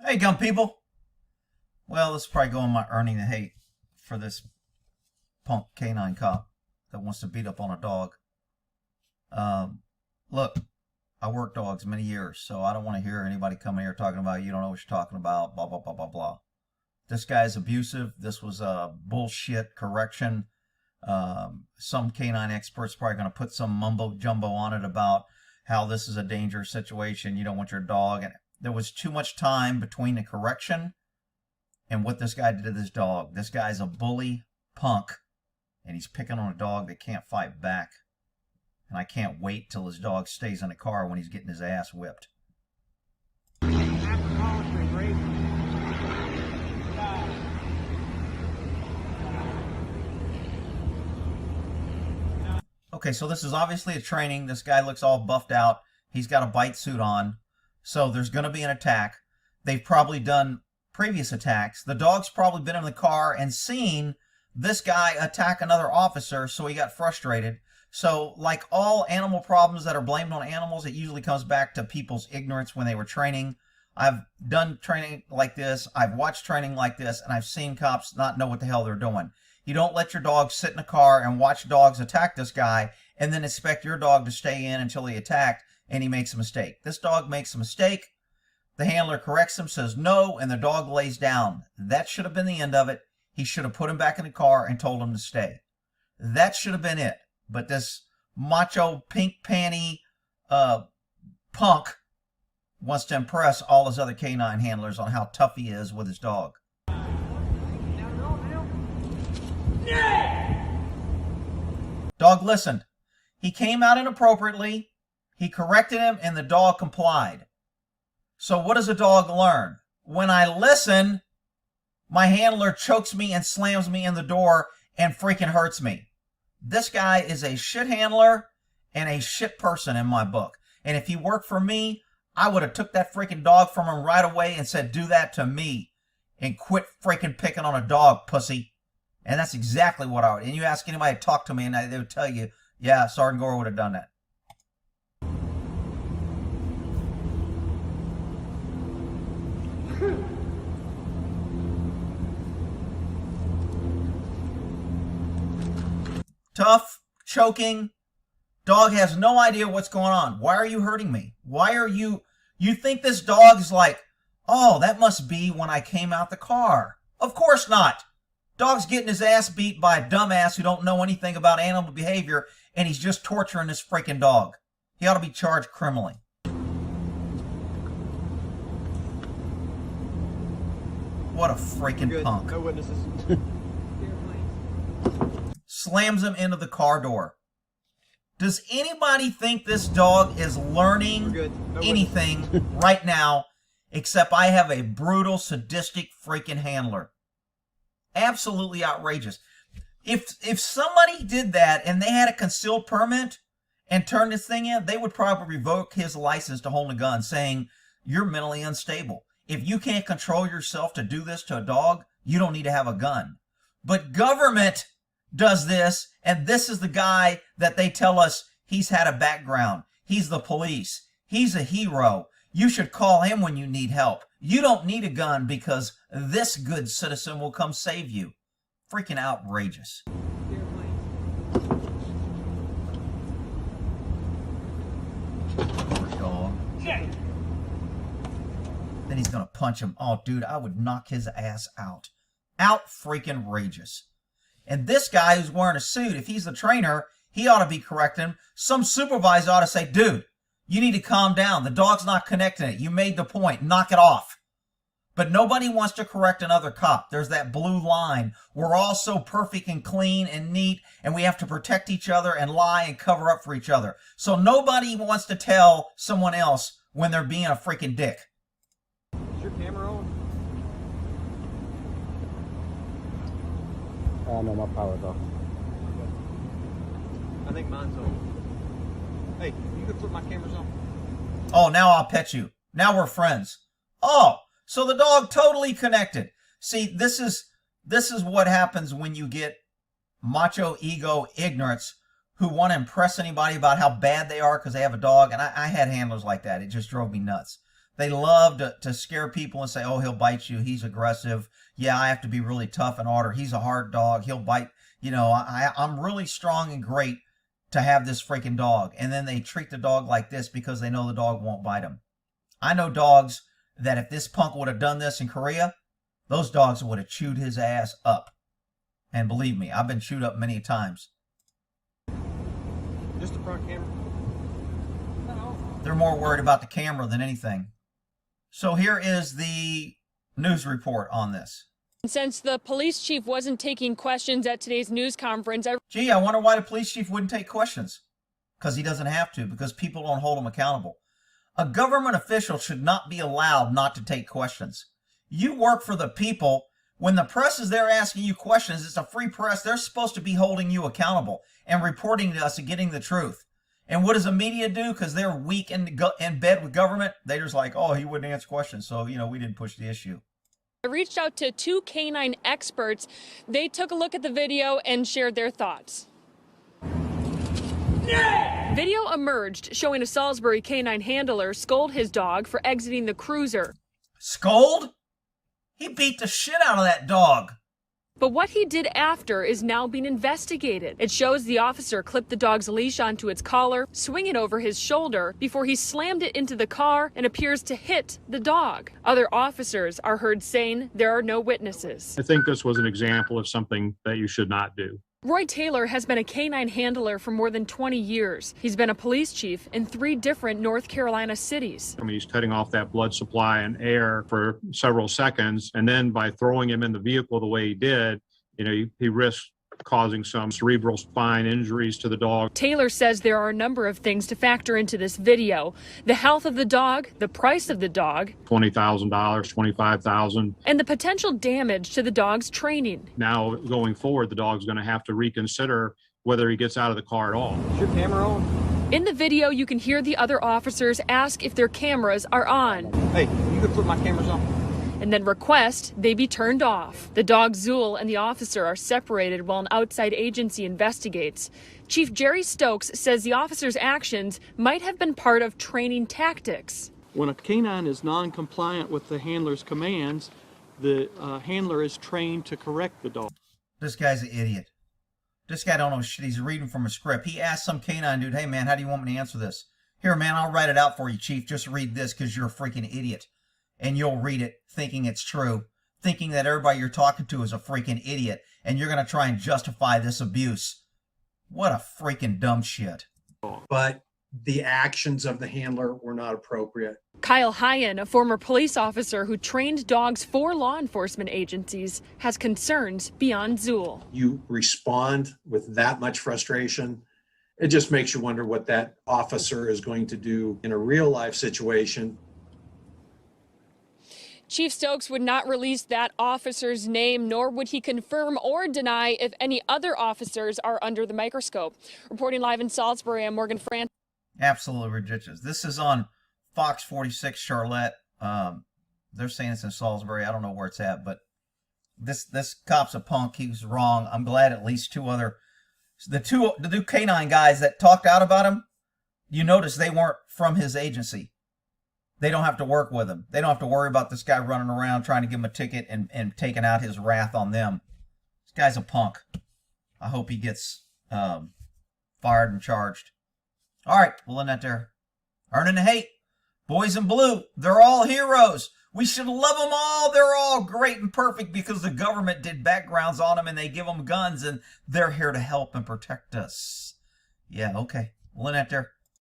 Hey, gun people. Well, this is probably going my earning the hate for this punk canine cop that wants to beat up on a dog. Look, I worked dogs many years, so I don't want to hear anybody coming here talking about you don't know what you're talking about, blah, blah, blah, blah, blah. This guy's abusive. This was a bullshit correction. Some canine experts probably going to put some mumbo jumbo on it about how this is a dangerous situation. You don't want your dog. And there was too much time between the correction and what this guy did to this dog. This guy's a bully punk, and he's picking on a dog that can't fight back. And I can't wait till his dog stays in the car when he's getting his ass whipped. Okay, so this is obviously a training. This guy looks all buffed out. He's got a bite suit on. So there's going to be an attack. They've probably done previous attacks. The dog's probably been in the car and seen this guy attack another officer, so he got frustrated. So like all animal problems that are blamed on animals, it usually comes back to people's ignorance when they were training. I've done training like this. I've watched training like this, and I've seen cops not know what the hell they're doing. You don't let your dog sit in a car and watch dogs attack this guy and then expect your dog to stay in until he attacked and he makes a mistake. This dog makes a mistake. The handler corrects him, says no, and the dog lays down. That should have been the end of it. He should have put him back in the car and told him to stay. That should have been it. But this macho pink panty punk wants to impress all his other canine handlers on how tough he is with his dog. Dog listened. He came out inappropriately. He corrected him, and the dog complied. So what does a dog learn? When I listen, my handler chokes me and slams me in the door and freaking hurts me. This guy is a shit handler and a shit person in my book. And if he worked for me, I would have took that freaking dog from him right away and said, do that to me and quit freaking picking on a dog, pussy. And that's exactly what I would. And you ask anybody to talk to me and they would tell you, yeah, Sergeant Gore would have done that. Tough, choking. Dog has no idea what's going on. Why are you hurting me? Why are you think this dog is like, oh, that must be when I came out the car. Of course not. Dog's getting his ass beat by a dumbass who don't know anything about animal behavior, and he's just torturing this freaking dog. He ought to be charged criminally. What a freaking punk. No witnesses. Slams him into the car door. Does anybody think this dog is learning anything right now except I have a brutal, sadistic freaking handler? Absolutely outrageous. If somebody did that and they had a concealed permit and turned this thing in, they would probably revoke his license to hold a gun, saying you're mentally unstable. If you can't control yourself to do this to a dog, you don't need to have a gun. But government does this, and this is the guy that they tell us he's had a background. He's the police. He's a hero. You should call him when you need help. You don't need a gun because this good citizen will come save you. Freaking outrageous. Poor dog. Then he's going to punch him. Oh, dude, I would knock his ass out. Out freaking rageous. And this guy who's wearing a suit, if he's the trainer, he ought to be correcting him. Some supervisor ought to say, dude, you need to calm down. The dog's not connecting it. You made the point. Knock it off. But nobody wants to correct another cop. There's that blue line. We're all so perfect and clean and neat, and we have to protect each other and lie and cover up for each other. So nobody wants to tell someone else when they're being a freaking dick. Is your camera on? No, my power's off. I think mine's on. Hey, you can flip my cameras on. Oh, now I'll pet you. Now we're friends. Oh, so the dog totally connected. See, this is what happens when you get macho ego ignorance who want to impress anybody about how bad they are because they have a dog. And I had handlers like that. It just drove me nuts. They love to scare people and say, oh, he'll bite you. He's aggressive. Yeah, I have to be really tough and order. He's a hard dog. He'll bite. You know, I'm really strong and great to have this freaking dog. And then they treat the dog like this because they know the dog won't bite them. I know dogs that if this punk would have done this in Korea, those dogs would have chewed his ass up. And believe me, I've been chewed up many times. Just the front camera. They're more worried about the camera than anything. So here is the news report on this. Since the police chief wasn't taking questions at today's news conference, Gee, I wonder why the police chief wouldn't take questions. Because he doesn't have to, because people don't hold him accountable. A government official should not be allowed not to take questions. You work for the people. When the press is there asking you questions, it's a free press. They're supposed to be holding you accountable and reporting to us and getting the truth. And what does the media do? Because they're weak in bed with government. They're just like, oh, he wouldn't answer questions. So, you know, we didn't push the issue. I reached out to 2 canine experts. They took a look at the video and shared their thoughts. Yeah! Video emerged showing a Salisbury canine handler scold his dog for exiting the cruiser. Scold? He beat the shit out of that dog. But what he did after is now being investigated. It shows the officer clipped the dog's leash onto its collar, swing it over his shoulder before he slammed it into the car and appears to hit the dog. Other officers are heard saying there are no witnesses. I think this was an example of something that you should not do. Roy Taylor has been a canine handler for more than 20 years. He's been a police chief in 3 different North Carolina cities. I mean, he's cutting off that blood supply and air for several seconds. And then by throwing him in the vehicle the way he did, you know, he risked causing some cerebral spine injuries to the dog. Taylor says there are a number of things to factor into this video. The health of the dog, the price of the dog, $20,000, $25,000. and the potential damage to the dog's training. Now, going forward, the dog's going to have to reconsider whether he gets out of the car at all. Is your camera on? In the video, you can hear the other officers ask if their cameras are on, Hey, you can put my cameras on. and then request they be turned off. The dog Zool and the officer are separated while an outside agency investigates. Chief Jerry Stokes says the officer's actions might have been part of training tactics. When a canine is non-compliant with the handler's commands, the handler is trained to correct the dog. This guy's an idiot. This guy don't know shit. He's reading from a script. He asked some canine dude, hey, man, how do you want me to answer this? Here, man, I'll write it out for you, Chief. Just read this because you're a freaking idiot. And you'll read it thinking it's true, thinking that everybody you're talking to is a freaking idiot, and you're going to try and justify this abuse. What a freaking dumb shit. But the actions of the handler were not appropriate. Kyle Hyen, a former police officer who trained dogs for law enforcement agencies, has concerns beyond Zool. You respond with that much frustration. It just makes you wonder what that officer is going to do in a real life situation. Chief Stokes would not release that officer's name, nor would he confirm or deny if any other officers are under the microscope. Reporting live in Salisbury, I'm Morgan Francis. Absolutely ridiculous. This is on Fox 46 Charlotte. They're saying it's in Salisbury. I don't know where it's at, but this cop's a punk. He was wrong. I'm glad at least the two canine guys that talked out about him, you notice they weren't from his agency. They don't have to work with him. They don't have to worry about this guy running around trying to give him a ticket and taking out his wrath on them. This guy's a punk. I hope he gets fired and charged. All right, we'll end that there. Earning the hate. Boys in blue, they're all heroes. We should love them all. They're all great and perfect because the government did backgrounds on them and they give them guns and they're here to help and protect us. Yeah, okay. We'll end that there.